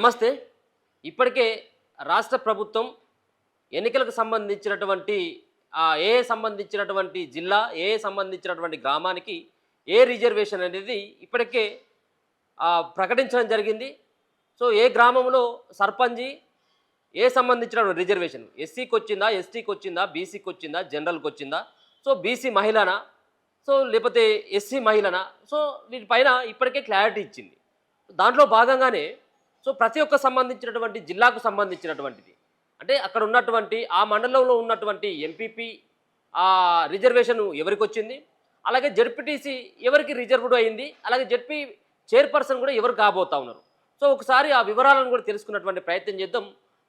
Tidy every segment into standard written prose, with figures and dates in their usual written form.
నమస్తే. ఇప్పటికే రాష్ట్ర ప్రభుత్వం ఎన్నికలకు సంబంధించినటువంటి సంబంధించినటువంటి జిల్లా, సంబంధించినటువంటి గ్రామానికి రిజర్వేషన్ అనేది ఇప్పటికే ప్రకటించడం జరిగింది. సో, ఏ గ్రామంలో సర్పంచి సంబంధించిన రిజర్వేషన్ ఎస్సీకొచ్చిందా, ఎస్టీకొచ్చిందా, బీసీకొచ్చిందా, జనరల్‌కొచ్చిందా, సో బీసీ మహిళనా, సో లేకపోతే ఎస్సీ మహిళనా, సో వీటిపైన ఇప్పటికే క్లారిటీ ఇచ్చింది. దాంట్లో భాగంగానే సో ప్రతి ఒక్క సంబంధించినటువంటి జిల్లాకు సంబంధించినటువంటిది అంటే అక్కడ ఉన్నటువంటి ఆ మండలంలో ఉన్నటువంటి ఎంపీపీ రిజర్వేషన్ ఎవరికి వచ్చింది, అలాగే జెడ్పీటీసీ ఎవరికి రిజర్వ్డ్ అయింది, అలాగే జెడ్పీ చైర్పర్సన్ కూడా ఎవరు కాబోతా ఉన్నారు. సో ఒకసారి ఆ వివరాలను కూడా తెలుసుకున్నటువంటి ప్రయత్నం చేద్దాం.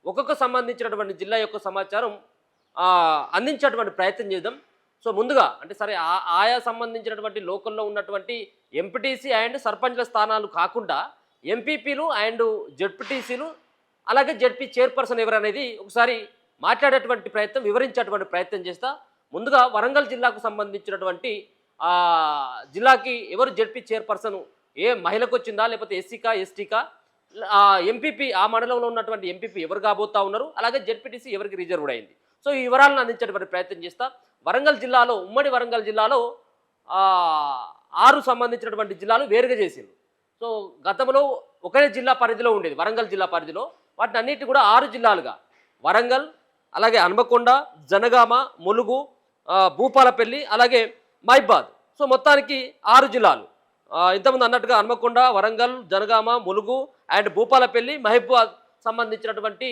ఒక్కొక్క సంబంధించినటువంటి జిల్లా యొక్క సమాచారం అందించేటువంటి ప్రయత్నం చేద్దాం. సో ముందుగా అంటే సరే ఆయా సంబంధించినటువంటి లోకల్లో ఉన్నటువంటి ఎంపీటీసీ అండ్ సర్పంచ్ల స్థానాలు కాకుండా ఎంపీపీలు అండ్ జెడ్పీటీసీలు అలాగే జెడ్పీ చైర్పర్సన్ ఎవరనేది ఒకసారి మాట్లాడేటువంటి ప్రయత్నం, వివరించేటువంటి ప్రయత్నం చేస్తా. ముందుగా వరంగల్ జిల్లాకు సంబంధించినటువంటి జిల్లాకి ఎవరు జెడ్పీ చైర్పర్సన్, ఏ మహిళకు వచ్చిందా, లేకపోతే ఎస్సీకా ఎస్టీకా, ఎంపీపీ ఆ మండలంలో ఉన్నటువంటి ఎంపీపీ ఎవరు కాబోతా ఉన్నారు, అలాగే జెడ్పీటీసీ ఎవరికి రిజర్వ్డ్ అయింది. సో ఈ వివరాలను అందించేటువంటి ప్రయత్నం చేస్తా. వరంగల్ జిల్లాలో, ఉమ్మడి వరంగల్ జిల్లాలో 6 సంబంధించినటువంటి జిల్లాలు వేరుగా చేసింది. సో గతంలో ఒకే జిల్లా పరిధిలో ఉండేది, వరంగల్ జిల్లా పరిధిలో. వాటిని అన్నిటి కూడా 6 జిల్లాలుగా వరంగల్, అలాగే హన్మకొండ, జనగామ, ములుగు, భూపాలపల్లి, అలాగే మహిబాద్. సో మొత్తానికి 6 జిల్లాలు. ఇంతకుముందు అన్నట్టుగా హన్మకొండ, వరంగల్, జనగామ, ములుగు అండ్ భూపాలపల్లి, మహిబాద్ సంబంధించినటువంటి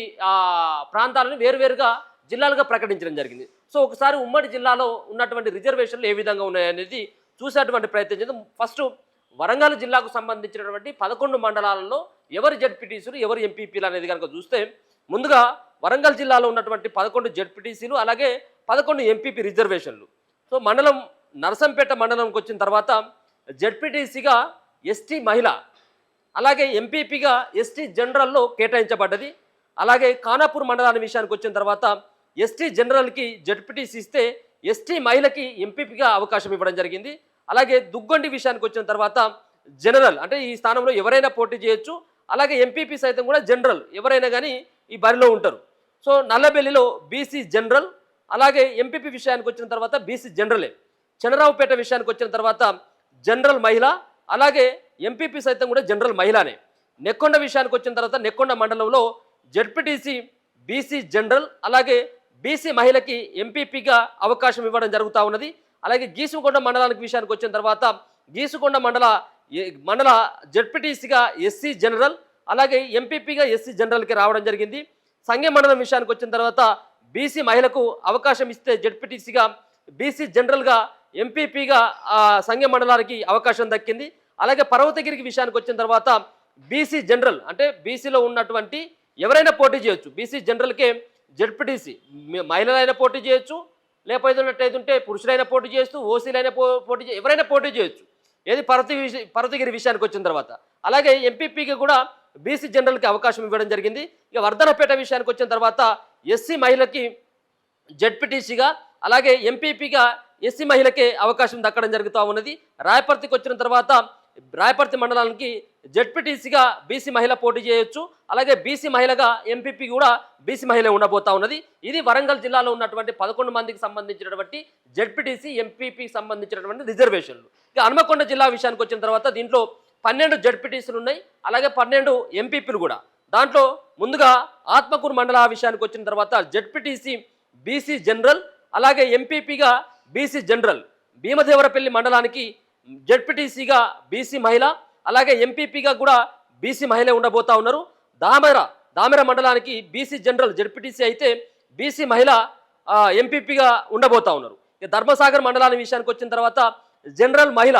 ప్రాంతాలను వేరువేరుగా జిల్లాలుగా ప్రకటించడం జరిగింది. సో ఒకసారి ఉమ్మడి జిల్లాలో ఉన్నటువంటి రిజర్వేషన్లు ఏ విధంగా ఉన్నాయనేది చూసేటువంటి ప్రయత్నం చేద్దాం. ఫస్ట్ వరంగల్ జిల్లాకు సంబంధించినటువంటి 11 మండలాలలో ఎవరు జెడ్పీటీసీలు, ఎవరు ఎంపీపీలు అనేది కనుక చూస్తే, ముందుగా వరంగల్ జిల్లాలో ఉన్నటువంటి 11 జెడ్పీటీసీలు, అలాగే 11 ఎంపీపీ రిజర్వేషన్లు. సో మండలం నరసంపేట మండలంకి వచ్చిన తర్వాత జెడ్పీటీసీగా ఎస్టీ మహిళ, అలాగే ఎంపీపీగా ఎస్టీ జనరల్లో కేటాయించబడ్డది. అలాగే ఖానాపూర్ మండలాన్ని విషయానికి వచ్చిన తర్వాత ఎస్టీ జనరల్కి జెడ్పీటీసీ ఇస్తే ఎస్టీ మహిళకి ఎంపీపీగా అవకాశం ఇవ్వడం జరిగింది. అలాగే దుగ్గొండి విషయానికి వచ్చిన తర్వాత జనరల్ అంటే ఈ స్థానంలో ఎవరైనా పోటీ చేయొచ్చు, అలాగే ఎంపీపీ సైతం కూడా జనరల్ ఎవరైనా కానీ ఈ బరిలో ఉంటారు. సో నల్లబెల్లిలో బీసీ జనరల్, అలాగే ఎంపీపీ విషయానికి వచ్చిన తర్వాత బీసీ జనరలే. చంద్రరావుపేట విషయానికి వచ్చిన తర్వాత జనరల్ మహిళ, అలాగే ఎంపీపీ సైతం కూడా జనరల్ మహిళనే. నెక్కొండ విషయానికి వచ్చిన తర్వాత నెక్కొండ మండలంలో జెడ్పీటీసీ బీసీ జనరల్, అలాగే బీసీ మహిళకి ఎంపీపీగా అవకాశం ఇవ్వడం జరుగుతూ ఉన్నది. అలాగే గీసుకొండ మండలానికి విషయానికి వచ్చిన తర్వాత గీసుకొండ మండల జెడ్పీటీసీగా ఎస్సీ జనరల్, అలాగే ఎంపీపీగా ఎస్సీ జనరల్కి రావడం జరిగింది. సంఘ మండలం విషయానికి వచ్చిన తర్వాత బీసీ మహిళకు అవకాశం ఇస్తే జెడ్పీటీసీగా, బీసీ జనరల్గా, ఎంపీపీగా సంఘ మండలానికి అవకాశం దక్కింది. అలాగే పర్వతగిరికి విషయానికి వచ్చిన తర్వాత బీసీ జనరల్ అంటే బీసీలో ఉన్నటువంటి ఎవరైనా పోటీ చేయొచ్చు. బీసీ జనరల్కే జెడ్పీటీసీ మహిళలైనా పోటీ చేయొచ్చు, లేకపోతే పురుషులైనా పోటీ చేయొచ్చు, ఓసీలైనా పోటీ ఎవరైనా పోటీ చేయొచ్చు. ఏది పర్వతగిరి విషయానికి వచ్చిన తర్వాత. అలాగే ఎంపీపీకి కూడా బీసీ జనరల్కి అవకాశం ఇవ్వడం జరిగింది. ఇక వర్ధనపేట విషయానికి వచ్చిన తర్వాత ఎస్సీ మహిళకి జెడ్పీటీసీగా, అలాగే ఎంపీపీగా ఎస్సీ మహిళకే అవకాశం దక్కడం జరుగుతూ ఉన్నది. రాయపర్తికి వచ్చిన తర్వాత రాయపర్తి మండలానికి జెడ్పీటీసీగా బీసీ మహిళ పోటీ చేయొచ్చు, అలాగే బీసీ మహిళగా ఎంపీపీ కూడా బీసీ మహిళ ఉండబోతా ఉన్నది. ఇది వరంగల్ జిల్లాలో ఉన్నటువంటి 11 మందికి సంబంధించినటువంటి జెడ్పీటీసీ, ఎంపీపీకి సంబంధించినటువంటి రిజర్వేషన్లు. ఇక హన్మకొండ జిల్లా విషయానికి వచ్చిన తర్వాత దీంట్లో 12 జెడ్పీటీసీలు ఉన్నాయి, అలాగే 12 ఎంపీపీలు కూడా. దాంట్లో ముందుగా ఆత్మకూరు మండల విషయానికి వచ్చిన తర్వాత జెడ్పీటీసీ బీసీ జనరల్, అలాగే ఎంపీపీగా బీసీ జనరల్. భీమదేవరపల్లి మండలానికి జెడ్పీటీసీగా బీసీ మహిళ, అలాగే ఎంపీపీగా కూడా బీసీ మహిళ ఉండబోతా ఉన్నారు. దామెర మండలానికి బీసీ జనరల్ జెడ్పీటీసీ అయితే బీసీ మహిళ ఎంపీపీగా ఉండబోతా ఉన్నారు. ధర్మసాగర్ మండలాన్ని విషయానికి వచ్చిన తర్వాత జనరల్ మహిళ,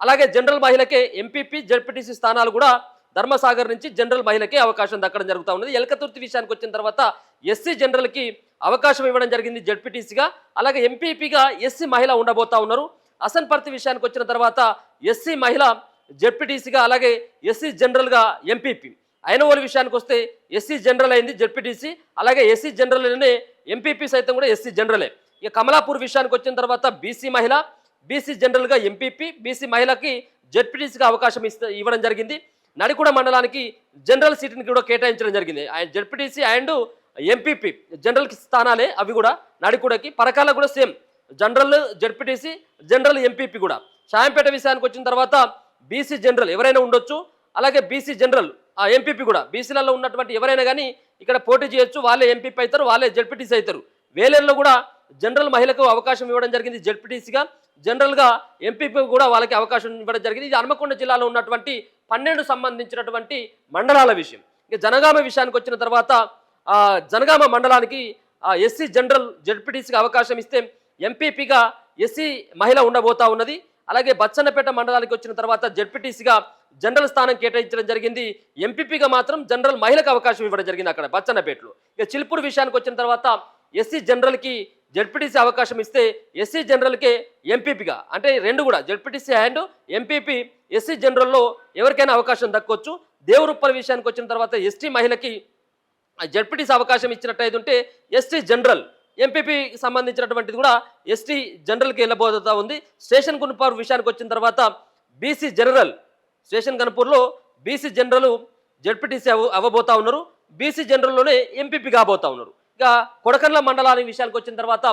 అలాగే జనరల్ మహిళకే ఎంపీపీ జెడ్పీటీసీ స్థానాలు కూడా ధర్మసాగర్ నుంచి జనరల్ మహిళకే అవకాశం దక్కడం జరుగుతూ ఉన్నది. ఎలకతుర్తి విషయానికి వచ్చిన తర్వాత ఎస్సీ జనరల్కి అవకాశం ఇవ్వడం జరిగింది జెడ్పీటీసీగా, అలాగే ఎంపీపీగా ఎస్సీ మహిళ ఉండబోతా ఉన్నారు. అసన్పర్తి విషయానికి వచ్చిన తర్వాత ఎస్సీ మహిళ జెడ్పీటీసీగా, అలాగే ఎస్సీ జనరల్గా ఎంపీపీ. ఐనవోలు విషయానికి వస్తే ఎస్సీ జనరల్ అయింది జెడ్పీటీసీ, అలాగే ఎస్సీ జనరల్నే ఎంపీపీ సైతం కూడా ఎస్సీ జనరలే. ఇక కమలాపూర్ విషయానికి వచ్చిన తర్వాత బీసీ మహిళ, బీసీ జనరల్గా ఎంపీపీ, బీసీ మహిళకి జెడ్పీటీసీగా అవకాశం ఇవ్వడం జరిగింది. నడికుడ మండలానికి జనరల్ సీటుని కూడా కేటాయించడం జరిగింది. ఆయన జెడ్పీటీసీ అండ్ ఎంపీపీ జనరల్ స్థానాలే అవి కూడా. నడికుడకి పరకాల కూడా same general ZPTC general MPP కూడా. షాయంపేట విషయానికి వచ్చిన తర్వాత బీసీ జనరల్ ఎవరైనా ఉండొచ్చు, అలాగే బీసీ జనరల్ ఎంపీపీ కూడా. బీసీలలో ఉన్నటువంటి ఎవరైనా కానీ ఇక్కడ పోటీ చేయొచ్చు, వాళ్ళే ఎంపీపీ అవుతారు, వాళ్ళే జెడ్పీటీసీ అవుతారు. వేలేరులో కూడా జనరల్ మహిళకు అవకాశం ఇవ్వడం జరిగింది జెడ్పీటీసీగా, జనరల్గా ఎంపీపీ కూడా వాళ్ళకి అవకాశం ఇవ్వడం జరిగింది. ఇది హన్మకొండ జిల్లాలో ఉన్నటువంటి 12 సంబంధించినటువంటి మండలాల విషయం. ఇక జనగామ విషయానికి వచ్చిన తర్వాత జనగామ మండలానికి ఎస్సీ జనరల్ జెడ్పీటీసీకి అవకాశం ఇస్తే ఎంపీపీగా ఎస్సీ మహిళ ఉండబోతా ఉన్నది. అలాగే బచ్చన్నపేట మండలానికి వచ్చిన తర్వాత జెడ్పీటీసీగా జనరల్ స్థానం కేటాయించడం జరిగింది. ఎంపీపీగా మాత్రం జనరల్ మహిళకు అవకాశం ఇవ్వడం జరిగింది అక్కడ బచ్చన్నపేటలో. ఇక చిల్పూర్ విషయానికి వచ్చిన తర్వాత ఎస్సీ జనరల్కి జెడ్పీటీసీ అవకాశం ఇస్తే ఎస్సీ జనరల్కే ఎంపీపీగా, అంటే రెండు కూడా జెడ్పీటీసీ అండ్ ఎంపీపీ ఎస్సీ జనరల్లో ఎవరికైనా అవకాశం దక్కొచ్చు. దేవరుప్పల విషయానికి వచ్చిన తర్వాత ఎస్టీ మహిళకి జెడ్పీటీసీ అవకాశం ఇచ్చినట్టయితే ఉంటే ఎస్టీ జనరల్ ఎంపీపీకి సంబంధించినటువంటిది కూడా ఎస్టీ జనరల్కి వెళ్ళబోతా ఉంది. స్టేషన్ కనుపూర్ విషయానికి వచ్చిన తర్వాత బీసీ జనరల్ స్టేషన్ కనుపూర్లో బీసీ జనరల్ జెడ్పీటీసీ అవ్వబోతా ఉన్నారు, బీసీ జనరల్లోనే ఎంపీపీ కాబోతా ఉన్నారు. ఇక కొడకండ్ల మండలానికి విషయానికి వచ్చిన తర్వాత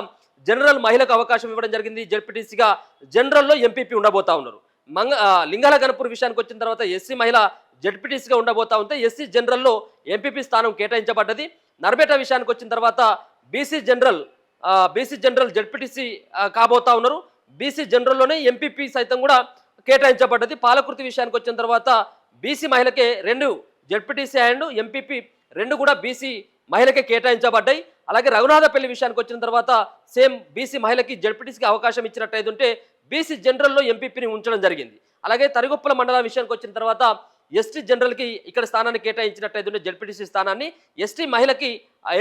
జనరల్ మహిళకు అవకాశం ఇవ్వడం జరిగింది. జెడ్పీటీసీగా జనరల్లో ఎంపీపీ ఉండబోతా ఉన్నారు. లింగాల గణపూర్ విషయానికి వచ్చిన తర్వాత ఎస్సీ మహిళ జెడ్పీటీసీగా ఉండబోతా ఉంటే ఎస్సీ జనరల్లో ఎంపీపీ స్థానం కేటాయించబడ్డది. నర్బేట విషయానికి వచ్చిన తర్వాత బీసీ జనరల్ జెడ్పీటీసీ కాబోతా ఉన్నారు, బీసీ జనరల్లోనే ఎంపీపీ సైతం కూడా కేటాయించబడ్డది. పాలకుర్తి విషయానికి వచ్చిన తర్వాత బీసీ మహిళకే 2 జెడ్పీటీసీ అండ్ ఎంపీపీ 2 కూడా బీసీ మహిళకే కేటాయించబడ్డాయి. అలాగే రఘునాథపల్లి విషయానికి వచ్చిన తర్వాత సేమ్ బీసీ మహిళకి జెడ్పీటీసీకి అవకాశం ఇచ్చినట్టయితే ఉంటే బీసీ జనరల్లో ఎంపీపీని ఉంచడం జరిగింది. అలాగే తరిగొప్పల మండలం విషయానికి వచ్చిన తర్వాత ఎస్టీ జనరల్కి ఇక్కడ స్థానాన్ని కేటాయించినట్టయితే ఉంటే జెడ్పీటీసీ స్థానాన్ని ఎస్టీ మహిళకి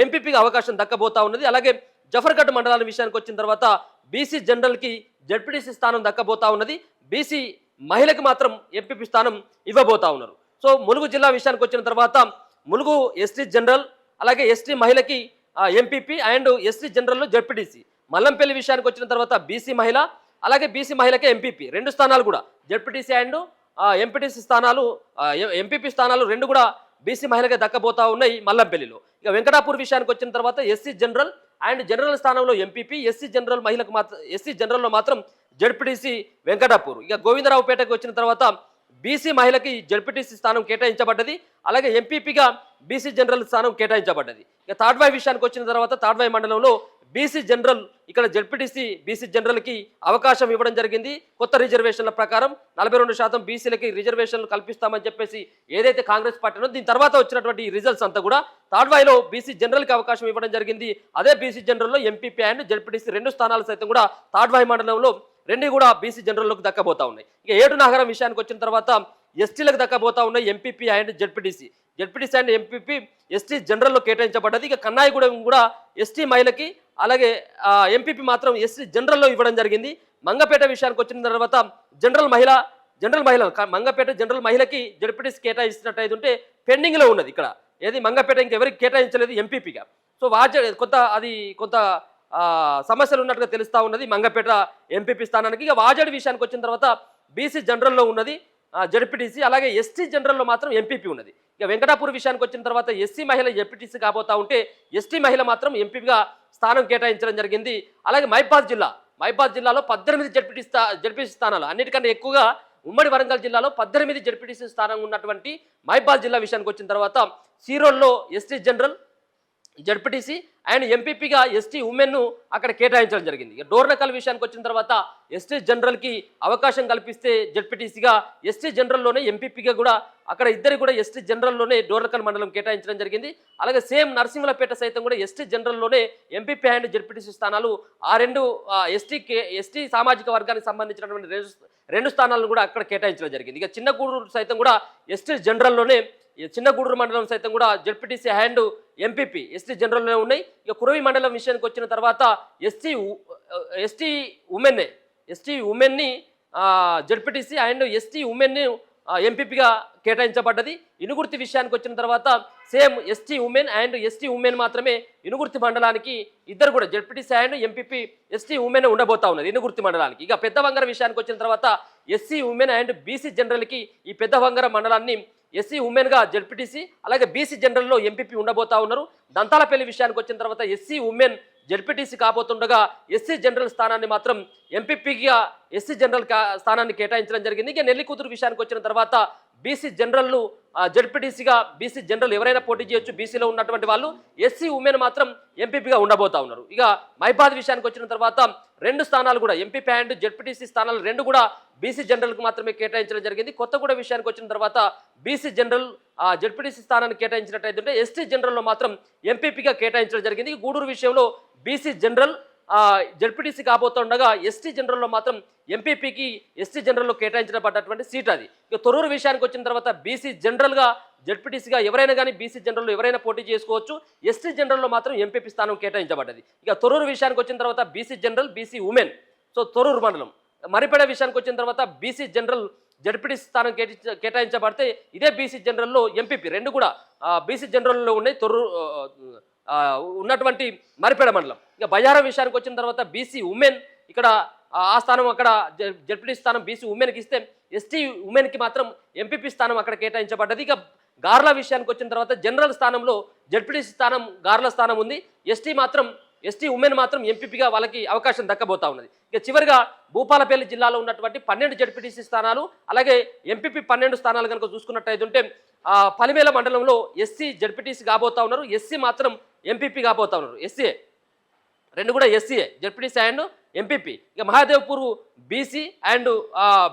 ఎంపీపీకి అవకాశం దక్కబోతా ఉన్నది. అలాగే జఫర్గఢ్ మండలాల విషయానికి వచ్చిన తర్వాత బీసీ జనరల్కి జెడ్పీటీసీ స్థానం దక్కబోతా ఉన్నది, బీసీ మహిళకి మాత్రం ఎంపీపీ స్థానం ఇవ్వబోతా ఉన్నారు. సో ములుగు జిల్లా విషయానికి వచ్చిన తర్వాత ములుగు ఎస్టీ జనరల్ అలాగే ఎస్టీ మహిళకి ఎంపీపీ అండ్ ఎస్టీ జనరల్లో జెడ్పీటీసీ. మల్లంపల్లి విషయానికి వచ్చిన తర్వాత బీసీ మహిళ అలాగే బీసీ మహిళకే ఎంపీపీ 2 స్థానాలు కూడా జెడ్పీటీసీ అండ్ ఎంపీటీసీ స్థానాలు ఎంపీపీ స్థానాలు 2 కూడా బీసీ మహిళగా దక్కబోతా ఉన్నాయి మల్లంపల్లిలో. ఇక వెంకటాపూర్ విషయానికి వచ్చిన తర్వాత ఎస్సీ జనరల్ అండ్ జనరల్ స్థానంలో ఎంపీపీ, ఎస్సీ జనరల్ మహిళకు మాత్రం ఎస్సీ జనరల్లో మాత్రం జెడ్పీటీసీ వెంకటాపూర్. ఇక గోవిందరావుపేటకు వచ్చిన తర్వాత బీసీ మహిళకి జెడ్పీటీసీ స్థానం కేటాయించబడ్డది, అలాగే ఎంపీపీగా బీసీ జనరల్ స్థానం కేటాయించబడ్డది. ఇక తాడ్వాయి విషయానికి వచ్చిన తర్వాత తాడ్వాయి మండలంలో బీసీ జనరల్ ఇక్కడ జెడ్పీటీసీ బీసీ జనరల్కి అవకాశం ఇవ్వడం జరిగింది. కొత్త రిజర్వేషన్ల ప్రకారం 42% బీసీలకి రిజర్వేషన్లు కల్పిస్తామని చెప్పేసి ఏదైతే కాంగ్రెస్ పార్టీ దీని తర్వాత వచ్చినటువంటి రిజల్ట్స్ అంతా కూడా తాడ్వాయిలో బీసీ జనరల్కి అవకాశం ఇవ్వడం జరిగింది. అదే బీసీ జనరల్లో ఎంపీపీ అండ్ జెడ్పీటీసీ 2 స్థానాలు సైతం కూడా తాడ్వాయి మండలంలో 2 కూడా బీసీ జనరల్లోకి దక్కబోతా ఉన్నాయి. ఇక ఏడు నగరం విషయానికి వచ్చిన తర్వాత ఎస్టీలకు దక్కబోతా ఉన్నాయి MPP and ZPTC and MPP ST జనరల్లో కేటాయించబడ్డది. ఇక కన్నాయిగూడెం కూడా ఎస్టీ మహిళకి అలాగే ఎంపీపీ మాత్రం ఎస్టీ జనరల్లో ఇవ్వడం జరిగింది. మంగపేట విషయానికి వచ్చిన తర్వాత జనరల్ మహిళ మంగపేట జనరల్ మహిళకి జెడ్పీటీసీ కేటాయిస్తున్నట్టయితే ఉంటే పెండింగ్లో ఉన్నది. ఇక్కడ ఏది మంగపేట ఇంకెవరికి కేటాయించలేదు ఎంపీపీగా. సో కొంత సమస్యలు ఉన్నట్టుగా తెలుస్తూ ఉన్నది మంగపేట ఎంపీపీ స్థానానికి. ఇక వాజేడు విషయానికి వచ్చిన తర్వాత బీసీ జనరల్లో ఉన్నది జెడ్పీటీసీ, అలాగే ఎస్టీ జనరల్లో మాత్రం ఎంపీపీ ఉన్నది. ఇక వెంకటాపూర్ విషయానికి వచ్చిన తర్వాత ఎస్సీ మహిళ జెడ్పీటీసీ కాబోతా ఉంటే ఎస్టీ మహిళ మాత్రం ఎంపీగా స్థానం కేటాయించడం జరిగింది. అలాగే మైబాద్ జిల్లాలో 18 జెడ్పీటీసీ స్థానాలు, అన్నిటికన్నా ఎక్కువగా ఉమ్మడి వరంగల్ జిల్లాలో 18 జెడ్పీటీసీ స్థానం ఉన్నటువంటి మైబాద్ జిల్లా విషయానికి వచ్చిన తర్వాత సీరోల్లో ఎస్టీ జనరల్ జెడ్పీటీసీ అండ్ ఎంపీపీగా ఎస్టీ ఉమెన్ను అక్కడ కేటాయించడం జరిగింది. ఇక డోర్నకల్ విషయానికి వచ్చిన తర్వాత ఎస్టీ జనరల్కి అవకాశం కల్పిస్తే జెడ్పీటీసీగా ఎస్టీ జనరల్లోనే ఎంపీపీగా కూడా అక్కడ ఇద్దరు కూడా ఎస్టీ జనరల్లోనే డోర్నకల్ మండలం కేటాయించడం జరిగింది. అలాగే సేమ్ నరసింహులపేట సైతం కూడా ఎస్టీ జనరల్లోనే ఎంపీపీ అండ్ జెడ్పీటీసీ స్థానాలు ఆ 2 ఎస్టీ సామాజిక వర్గానికి సంబంధించినటువంటి 2 స్థానాలను కూడా అక్కడ కేటాయించడం జరిగింది. ఇక చిన్నగూడూరు సైతం కూడా ఎస్టీ జనరల్లోనే చిన్నగూడూరు మండలం సైతం కూడా జెడ్పీటీసీ అండ్ ఎంపీపీ ఎస్టీ జనరల్లోనే ఉన్నాయి. ఇక కురవి మండలం విషయానికి వచ్చిన తర్వాత ఎస్టీ ఉమెన్ని జెడ్పీటీసీ అండ్ ఎస్టీ ఉమెన్ని ఎంపీపీగా కేటాయించబడ్డది. ఇనుగుర్తి విషయానికి వచ్చిన తర్వాత సేమ్ ఎస్టీ ఉమెన్ మాత్రమే ఇనుగుర్తి మండలానికి ఇద్దరు కూడా ZPTC and MPP ST women ఉండబోతా ఉన్నారు ఇనుగుర్తి మండలానికి. ఇక పెద్దవంగర విషయానికి వచ్చిన తర్వాత ఎస్సీ ఉమెన్ అండ్ బీసీ జనరల్కి ఈ పెద్దవంగర మండలాన్ని ఎస్సీ ఉమెన్గా జెడ్పీటీసీ, అలాగే బీసీ జనరల్లో ఎంపీపీ ఉండబోతా ఉన్నారు. దంతాలపల్లి విషయానికి వచ్చిన తర్వాత ఎస్సీ ఉమెన్ జెడ్పీటీసీ కాబోతుండగా ఎస్సీ జనరల్ స్థానాన్ని మాత్రం ఎంపీపీగా ఎస్సీ జనరల్ స్థానాన్ని కేటాయించడం జరిగింది. ఇక నెల్లికూతురు విషయానికి వచ్చిన తర్వాత బీసీ జనరల్ను జెడ్పీటీసీగా బీసీ జనరల్ ఎవరైనా పోటీ చేయొచ్చు బీసీలో ఉన్నటువంటి వాళ్ళు. ఎస్సీ ఉమెన్ మాత్రం ఎంపీపీగా ఉండబోతా ఉన్నారు. ఇక మైబాద్ విషయానికి వచ్చిన తర్వాత 2 స్థానాలు కూడా ఎంపీపీ అండ్ జెడ్పీటీసీ స్థానాలు 2 కూడా బీసీ జనరల్కు మాత్రమే కేటాయించడం జరిగింది. కొత్తగూడ విషయానికి వచ్చిన తర్వాత బీసీ జనరల్ జెడ్పీటీసీ స్థానాన్ని కేటాయించినట్టయితే ఎస్టీ జనరల్లో మాత్రం ఎంపీపీగా కేటాయించడం జరిగింది. గూడూరు విషయంలో బీసీ జనరల్ జెడ్పీటీసీ కాబోతుండగా ఎస్టీ జనరల్లో మాత్రం ఎంపీపీకి ఎస్టీ జనరల్లో కేటాయించబడ్డటువంటి సీట్ అది. ఇక తొర్రూరు విషయానికి వచ్చిన తర్వాత బీసీ జనరల్గా జెడ్పీటీసీగా ఎవరైనా కానీ బీసీ జనరల్లో ఎవరైనా పోటీ చేసుకోవచ్చు. ఎస్టీ జనరల్లో మాత్రం ఎంపీపీ స్థానం కేటాయించబడ్డది. ఇక తొర్రూరు విషయానికి వచ్చిన తర్వాత BC general BC women, so Thorrur మండలం. మరిపేడ విషయానికి వచ్చిన తర్వాత బీసీ జనరల్ జెడ్పీటీసీ స్థానం కేటాయించబడితే ఇదే బీసీ జనరల్లో ఎంపీపీ 2 కూడా బీసీ జనరల్లో ఉన్నాయి. తొర్రూరు ఉన్నటువంటి మరిపేడ మండలం. ఇక బయ్యారం విషయానికి వచ్చిన తర్వాత బీసీ ఉమెన్ ఇక్కడ ఆ స్థానం అక్కడ జెడ్పీటీసీ స్థానం బీసీ ఉమెన్కి ఇస్తే ఎస్టీ ఉమెన్కి మాత్రం ఎంపీపీ స్థానం అక్కడ కేటాయించబడ్డది. ఇక గార్ల విషయానికి వచ్చిన తర్వాత జనరల్ స్థానంలో జెడ్పీటీసీ స్థానం గార్ల స్థానం ఉంది. ఎస్టీ ఉమెన్ మాత్రం ఎంపీపీగా వాళ్ళకి అవకాశం దక్కబోతా ఉన్నది. ఇక చివరిగా భూపాలపల్లి జిల్లాలో ఉన్నటువంటి 12 జెడ్పీటీసీ స్థానాలు అలాగే ఎంపీపీ 12 స్థానాలు కనుక చూసుకున్నట్టయితే పలిమేల మండలంలో ఎస్సీ జెడ్పీటీసీ కాబోతా ఉన్నారు. ఎస్సీ మాత్రం ఎంపీపీ కాబోతా ఉన్నారు. ఎస్సీఏ 2 కూడా ఎస్సీఏ జెడ్పీటీసీ అండ్ ఎంపీపీ. ఇక మహాదేవ్పూర్ బీసీ అండ్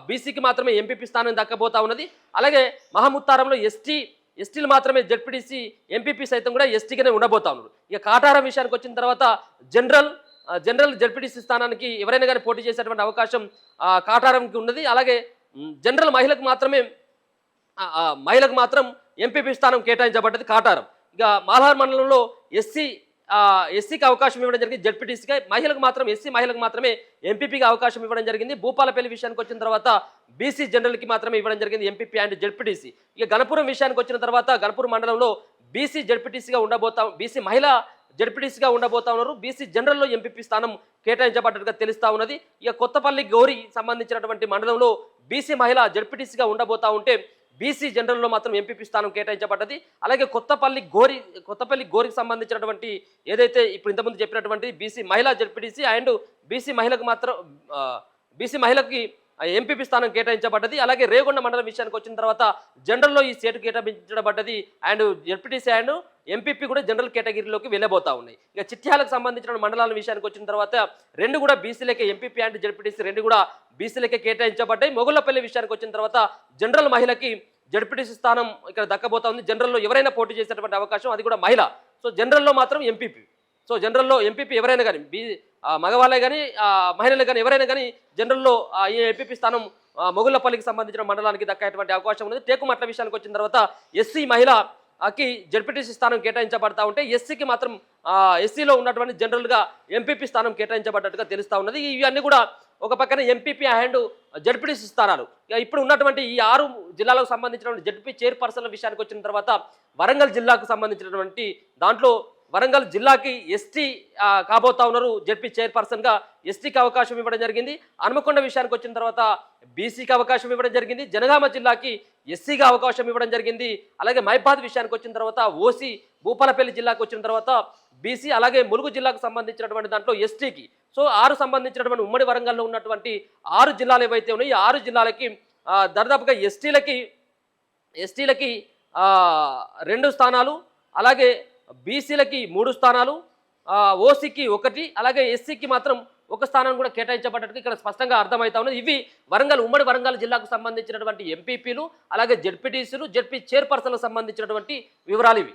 బీసీకి మాత్రమే ఎంపీపీ స్థానం దక్కబోతా ఉన్నది. అలాగే మహముత్తారంలో ఎస్టీలు మాత్రమే జెడ్పీటీసీ ఎంపీపీ సైతం కూడా ఎస్టీగానే ఉండబోతా ఉన్నారు. ఇక కాటారం విషయానికి వచ్చిన తర్వాత జనరల్ జెడ్పీటీసీ స్థానానికి ఎవరైనా కానీ పోటీ చేసేటువంటి అవకాశం కాటారంకి ఉన్నది. అలాగే జనరల్ మహిళకు మాత్రం ఎంపీపీ స్థానం కేటాయించబడ్డది కాటారం. ఇక మాల్హార్ మండలంలో ఎస్సీకి అవకాశం ఇవ్వడం జరిగింది జెడ్పీటీసీగా, ఎస్సీ మహిళకు మాత్రమే ఎంపీపీగా అవకాశం ఇవ్వడం జరిగింది. భూపాలపల్లి విషయానికి వచ్చిన తర్వాత బీసీ జనరల్కి మాత్రమే ఇవ్వడం జరిగింది ఎంపీపీ అండ్ జెడ్పీటీసీ. ఇక గణపురం విషయానికి వచ్చిన తర్వాత గణపురం మండలంలో బీసీ మహిళ జెడ్పీటీసీగా ఉండబోతా ఉన్నారు. బీసీ జనరల్లో ఎంపీపీ స్థానం కేటాయించబడ్డట్టుగా తెలుస్తా ఉన్నది. ఇక కొత్తపల్లి గౌరి సంబంధించినటువంటి మండలంలో బీసీ మహిళ జెడ్పీటీసీగా ఉండబోతా ఉంటే బీసీ జనరల్లో మాత్రం ఎంపీపీ స్థానం కేటాయించబడ్డది. అలాగే కొత్తపల్లి గోరికి సంబంధించినటువంటి ఏదైతే ఇప్పుడు ఇంతకుముందు చెప్పినటువంటి బీసీ మహిళా జెడ్పీటీసీ అండ్ బీసీ మహిళకి ఎంపీపీ స్థానం కేటాయించబడ్డది. అలాగే రేగొండ మండలం విషయానికి వచ్చిన తర్వాత జనరల్లో ఈ సీటు కేటాయించబడ్డది అండ్ జెడ్పీటీసీ అండ్ ఎంపీపీ కూడా జనరల్ కేటగిరీలోకి వెళ్ళబోతా ఉన్నాయి. ఇక చిట్యాలకు సంబంధించిన మండలాల విషయానికి వచ్చిన తర్వాత 2 కూడా బీసీలకే ఎంపీపీ అండ్ జెడ్పీటీసీ 2 కూడా బీసీలకే కేటాయించబడ్డాయి. మొగుళ్ళపల్లి విషయానికి వచ్చిన తర్వాత జనరల్ మహిళకి జెడ్పీటీసీ స్థానం ఇక్కడ దక్కబోతా ఉంది. జనరల్లో ఎవరైనా పోటీ చేసేటువంటి అవకాశం, అది కూడా మహిళ. సో జనరల్లో మాత్రం ఎంపీపీ. సో జనరల్లో ఎంపీపీ ఎవరైనా కానీ మగవాళ్ళే కానీ మహిళలు కానీ ఎవరైనా కానీ జనరల్లో ఈ ఎంపీపీ స్థానం మొగుళ్ళపల్లికి సంబంధించిన మండలానికి దక్కేటువంటి అవకాశం ఉంది. టేకుమట్ల విషయానికి వచ్చిన తర్వాత ఎస్సీ మహిళకి జెడ్పీటీసీ స్థానం కేటాయించబడతా ఉంటే ఎస్సీకి మాత్రం ఎస్సీలో ఉన్నటువంటి జనరల్గా ఎంపీపీ స్థానం కేటాయించబడ్డట్టుగా తెలుస్తూ ఉన్నది. ఇవన్నీ కూడా ఒక పక్కన ఎంపీపీ అండ్ జెడ్పీటీసీ స్థానాలు. ఇప్పుడు ఉన్నటువంటి ఈ 6 జిల్లాలకు సంబంధించినటువంటి జెడ్పీ చైర్పర్సన్ల విషయానికి వచ్చిన తర్వాత వరంగల్ జిల్లాకు సంబంధించినటువంటి దాంట్లో వరంగల్ జిల్లాకి ఎస్టీ కాబోతా ఉన్నారు. జెడ్పీ చైర్పర్సన్గా ఎస్టీకి అవకాశం ఇవ్వడం జరిగింది. హనుమకొండ విషయానికి వచ్చిన తర్వాత బీసీకి అవకాశం ఇవ్వడం జరిగింది. జనగామ జిల్లాకి ఎస్సీగా అవకాశం ఇవ్వడం జరిగింది. అలాగే మైబాద్ విషయానికి వచ్చిన తర్వాత ఓసీ, భూపాలపల్లి జిల్లాకు వచ్చిన తర్వాత బీసీ, అలాగే ములుగు జిల్లాకు సంబంధించినటువంటి దాంట్లో ఎస్టీకి. సో 6 సంబంధించినటువంటి ఉమ్మడి వరంగల్లో ఉన్నటువంటి 6 జిల్లాలు ఏవైతే ఉన్నాయో ఈ 6 జిల్లాలకి దాదాపుగా ఎస్టీలకి 2 స్థానాలు, అలాగే బీసీలకి 3 స్థానాలు, ఓసీకి 1, అలాగే ఎస్సీకి మాత్రం 1 స్థానం కూడా కేటాయించబడ్డట్టు ఇక్కడ స్పష్టంగా అర్థమవుతా ఉన్నది. ఇవి ఉమ్మడి వరంగల్ జిల్లాకు సంబంధించినటువంటి ఎంపీపీలు, అలాగే జెడ్పీటీసీలు, జెడ్పీ చైర్పర్సన్లకు సంబంధించినటువంటి వివరాలు ఇవి.